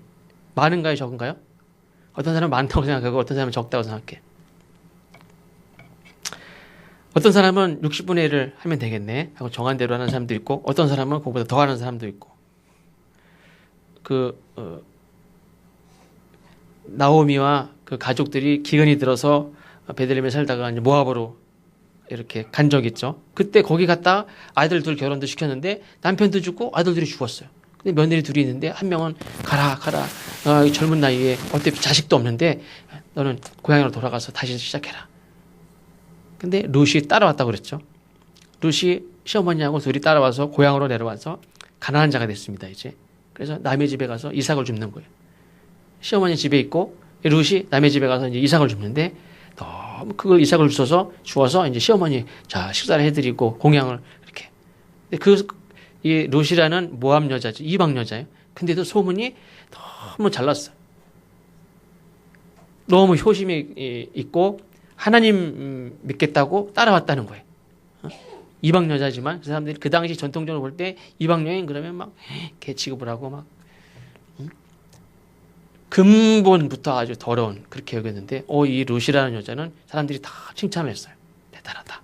많은가요 적은가요? 어떤 사람은 많다고 생각하고 어떤 사람은 적다고 생각해. 어떤 사람은 60분의 1을 하면 되겠네 하고 정한 대로 하는 사람도 있고 어떤 사람은 그거보다 더 하는 사람도 있고 나오미와 그 가족들이 기근이 들어서 베들레헴에 살다가 이제 모압으로 이렇게 간 적이 있죠. 그때 거기 갔다 아이들 둘 결혼도 시켰는데 남편도 죽고 아들들이 죽었어요. 근데 며느리 둘이 있는데 한 명은 가라 젊은 나이에 어차피 자식도 없는데 너는 고향으로 돌아가서 다시 시작해라. 근데 룻이 따라왔다고 그랬죠. 룻이 시어머니하고 둘이 따라와서 고향으로 내려와서 가난한 자가 됐습니다. 이제 그래서 남의 집에 가서 이삭을 줍는 거예요. 시어머니 집에 있고 룻이 남의 집에 가서 이제 이삭을 줍는데 너무 그걸 이삭을 주어서 이제 시어머니 자 식사를 해드리고 공양을 이렇게. 근데 이 룻이라는 모압 여자죠. 이방 여자예요. 근데도 소문이 너무 잘났어. 너무 효심이 있고 하나님 믿겠다고 따라왔다는 거예요. 이방 여자지만 그 사람들이 그 당시 전통적으로 볼 때 이방 여인 그러면 막 개 취급을 하고 막 근본부터 아주 더러운 그렇게 여겼는데 이 룻이라는 여자는 사람들이 다 칭찬했어요. 대단하다.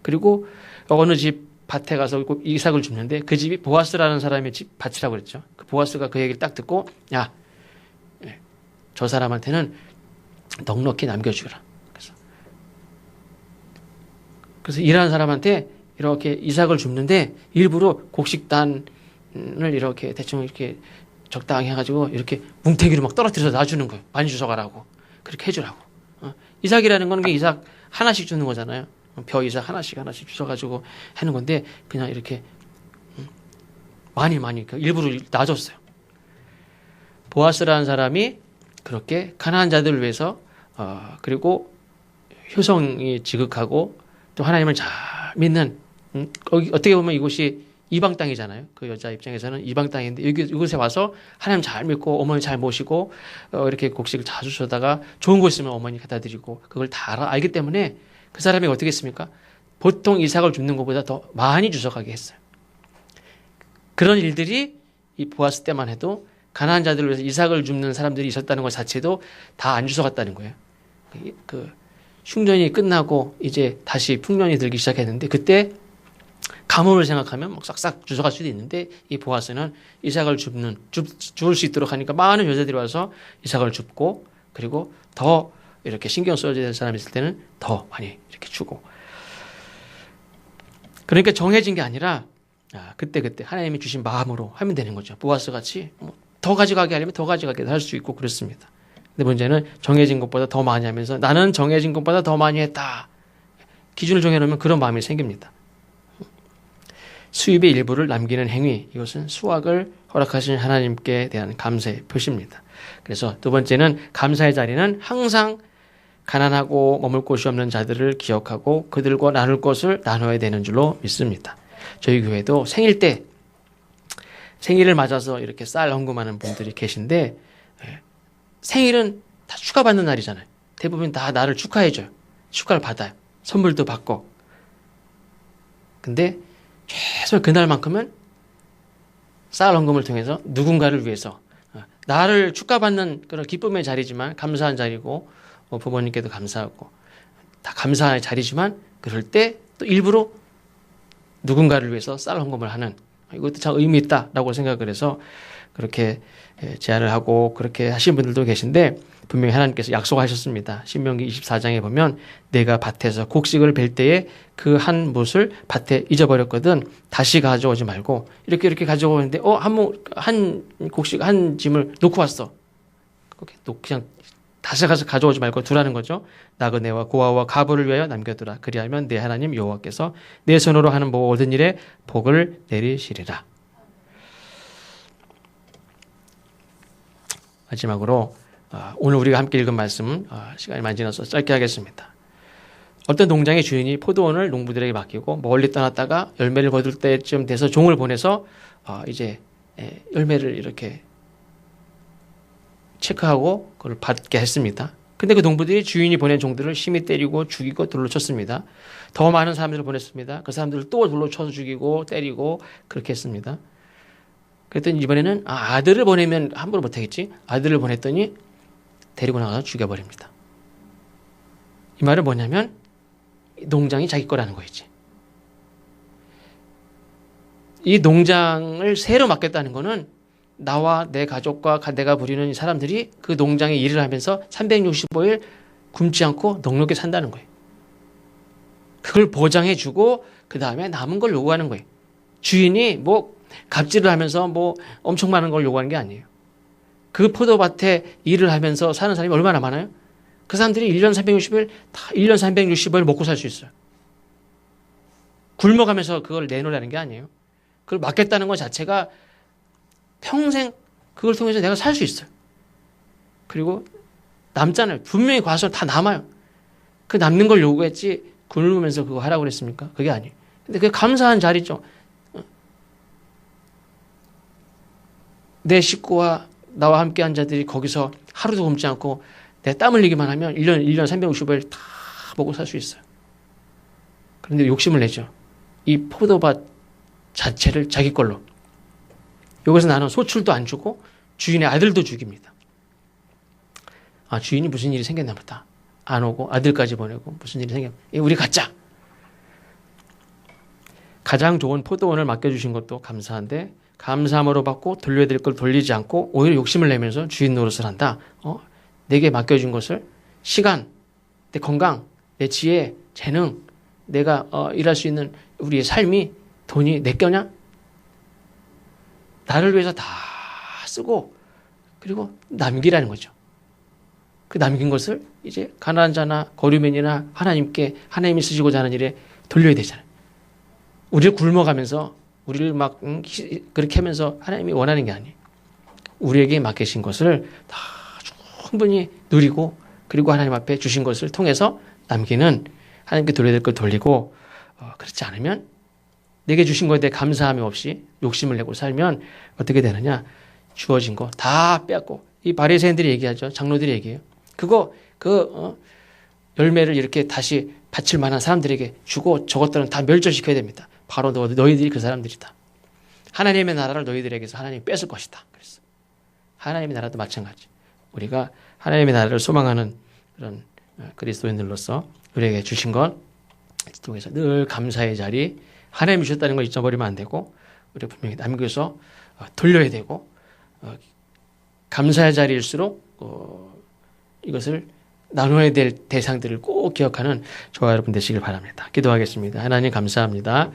그리고 어느 집 밭에 가서 이삭을 줍는데 그 집이 보아스라는 사람의 집 밭이라고 그랬죠. 그 보아스가 그 얘기를 딱 듣고 야, 저 사람한테는 넉넉히 남겨주라. 그래서 일하는 사람한테 이렇게 이삭을 줍는데 일부러 곡식단을 이렇게 대충 이렇게 적당히 해가지고 이렇게 뭉태기로 막 떨어뜨려서 놔주는 거예요. 많이 주워가라고. 그렇게 해주라고. 이삭이라는 건 이삭 하나씩 주는 거잖아요. 벼 이삭 하나씩 주워가지고 하는 건데 그냥 이렇게 많이 일부러 놔줬어요. 보아스라는 사람이 그렇게 가난한 자들을 위해서 그리고 효성이 지극하고 또 하나님을 잘 믿는 어떻게 보면 이곳이 이방 땅이잖아요. 그 여자 입장에서는 이방 땅인데 이곳에 와서 하나님 잘 믿고 어머니 잘 모시고 이렇게 곡식을 자주 주다가 좋은 곳 있으면 어머니 갖다 드리고 그걸 다 알기 때문에 그 사람이 어떻게 했습니까? 보통 이삭을 줍는 것보다 더 많이 주워가게 했어요. 그런 일들이 이 보아스 때만 해도 가난한 자들을 위해서 이삭을 줍는 사람들이 있었다는 것 자체도 다 안 주워갔다는 거예요. 그 흉년이 끝나고 이제 다시 풍년이 들기 시작했는데 그때 가뭄을 생각하면 막 싹싹 주워갈 수도 있는데 이 보아스는 이삭을 주울 수 있도록 하니까 많은 여자들이 와서 이삭을 줍고 그리고 더 이렇게 신경 써야 될 사람이 있을 때는 더 많이 이렇게 주고 그러니까 정해진 게 아니라 그때 하나님이 주신 마음으로 하면 되는 거죠. 보아스 같이 더 가져가게 하려면 더 가져가게 할 수 있고 그렇습니다. 근데 문제는 정해진 것보다 더 많이 하면서 나는 정해진 것보다 더 많이 했다. 기준을 정해놓으면 그런 마음이 생깁니다. 수입의 일부를 남기는 행위, 이것은 수확을 허락하신 하나님께 대한 감사의 표시입니다. 그래서 두 번째는 감사의 자리는 항상 가난하고 머물 곳이 없는 자들을 기억하고 그들과 나눌 것을 나눠야 되는 줄로 믿습니다. 저희 교회도 생일 때 생일을 맞아서 이렇게 쌀 헌금하는 분들이 계신데 생일은 다 축하받는 날이잖아요. 대부분 다 나를 축하해줘요. 축하를 받아요. 선물도 받고. 근데 최소 그날만큼은 쌀 헌금을 통해서 누군가를 위해서 나를 축하받는 그런 기쁨의 자리지만 감사한 자리고 부모님께도 감사하고 다 감사의 자리지만 그럴 때 또 일부러 누군가를 위해서 쌀 헌금을 하는 이것도 참 의미 있다라고 생각을 해서 그렇게 제안을 하고 그렇게 하신 분들도 계신데 분명히 하나님께서 약속하셨습니다. 신명기 24장에 보면 내가 밭에서 곡식을 벨 때에 그 한 못을 밭에 잊어버렸거든 다시 가져오지 말고 이렇게 가져오는데 한 곡식 한 짐을 놓고 왔어. 그냥 다시 가서 가져오지 말고 두라는 거죠. 나그네와 고아와 가부를 위하여 남겨두라. 그리하면 내 하나님 여호와께서 내 손으로 하는 모든 일에 복을 내리시리라. 마지막으로 오늘 우리가 함께 읽은 말씀은 시간이 많이 지나서 짧게 하겠습니다. 어떤 농장의 주인이 포도원을 농부들에게 맡기고 멀리 떠났다가 열매를 거둘 때쯤 돼서 종을 보내서 이제 열매를 이렇게 체크하고 그걸 받게 했습니다. 근데 그 농부들이 주인이 보낸 종들을 심히 때리고 죽이고 돌로 쳤습니다. 더 많은 사람들을 보냈습니다. 그 사람들을 또 돌로 쳐서 죽이고 때리고 그렇게 했습니다. 그랬더니 이번에는 아들을 보내면 함부로 못하겠지. 아들을 보냈더니 데리고 나가서 죽여버립니다. 이 말은 뭐냐면 농장이 자기 거라는 거이지. 이 농장을 새로 맡겼다는 거는 나와 내 가족과 내가 부리는 사람들이 그 농장에 일을 하면서 365일 굶지 않고 넉넉히 산다는 거예요. 그걸 보장해주고 그 다음에 남은 걸 요구하는 거예요. 주인이 갑질을 하면서 엄청 많은 걸 요구하는 게 아니에요. 그 포도밭에 일을 하면서 사는 사람이 얼마나 많아요? 그 사람들이 1년 360일, 다 1년 360일 먹고 살 수 있어요. 굶어가면서 그걸 내놓으라는 게 아니에요. 그걸 맡겠다는 것 자체가 평생 그걸 통해서 내가 살 수 있어요. 그리고 남잖아요. 분명히 과수는 다 남아요. 그 남는 걸 요구했지 굶으면서 그거 하라고 그랬습니까? 그게 아니에요. 근데 그게 감사한 자리죠. 내 식구와 나와 함께한 자들이 거기서 하루도 굶지 않고 내 땀 흘리기만 하면 1년 365일 다 먹고 살 수 있어요. 그런데 욕심을 내죠. 이 포도밭 자체를 자기 걸로. 여기서 나는 소출도 안 주고 주인의 아들도 죽입니다. 주인이 무슨 일이 생겼나 보다. 안 오고 아들까지 보내고 무슨 일이 생겼나. 우리 갖자. 가장 좋은 포도원을 맡겨주신 것도 감사한데 감사함으로 받고 돌려야 될 걸 돌리지 않고 오히려 욕심을 내면서 주인 노릇을 한다. 내게 맡겨준 것을 시간, 내 건강, 내 지혜, 재능, 내가 일할 수 있는 우리의 삶이 돈이 내 거냐? 나를 위해서 다 쓰고 그리고 남기라는 거죠. 그 남긴 것을 이제 가난한 자나 거류민이나 하나님이 쓰시고자 하는 일에 돌려야 되잖아요. 우리를 굶어가면서 우리를 그렇게 하면서 하나님이 원하는 게 아니에요. 우리에게 맡기신 것을 다 충분히 누리고 그리고 하나님 앞에 주신 것을 통해서 남기는 하나님께 돌려야 될 걸 돌리고 그렇지 않으면 내게 주신 것에 대해 감사함이 없이 욕심을 내고 살면 어떻게 되느냐. 주어진 거 다 빼앗고 이 바리새인들이 얘기하죠. 장로들이 얘기해요. 열매를 이렇게 다시 바칠 만한 사람들에게 주고 저것들은 다 멸절시켜야 됩니다. 바로 너희들이 그 사람들이다. 하나님의 나라를 너희들에게서 하나님이 뺏을 것이다. 그랬어. 하나님의 나라도 마찬가지. 우리가 하나님의 나라를 소망하는 그런 그리스도인들로서 우리에게 주신 것 통해서 늘 감사의 자리, 하나님이 주셨다는 걸 잊어버리면 안 되고 우리가 분명히 남겨서 돌려야 되고 감사의 자리일수록 이것을 나눠야 될 대상들을 꼭 기억하는 저와 여러분 되시길 바랍니다. 기도하겠습니다. 하나님 감사합니다.